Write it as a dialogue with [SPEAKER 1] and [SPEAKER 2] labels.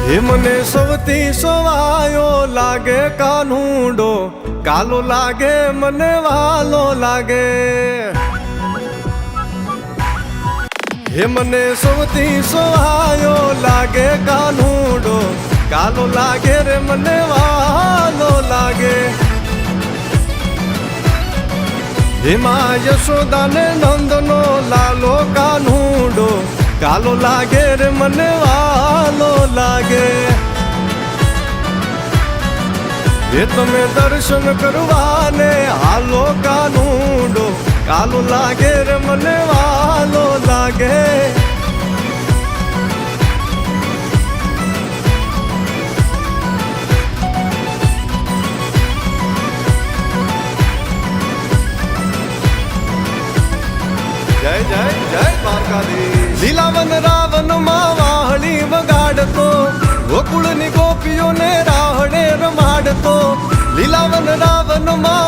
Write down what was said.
[SPEAKER 1] હે મને સૌથી સોવાયો લાગે કાનુડો, કાલો લાગે મને વાલો લાગે. હે મને સૌથી સોવાયો લાગે કાનુડો, કાલો લાગે રે મને વાલો લાગે. હેમાં યશોદાને નંદનો લાલો કાનુડો, કાલો લાગે રે મને વાલો લાગે. એ તમે દર્શન કરવાને હાલો કાનુડો, કાલો લાગે રે મને વાલો લાગે. જય જય જય દ્વારકાધીશ. લીલાવન રાવણ માં વાહળી વગાડતો, ગોકુળની ગોપીઓને રાહડે રમાડતો. લીલાવન રાવણ માં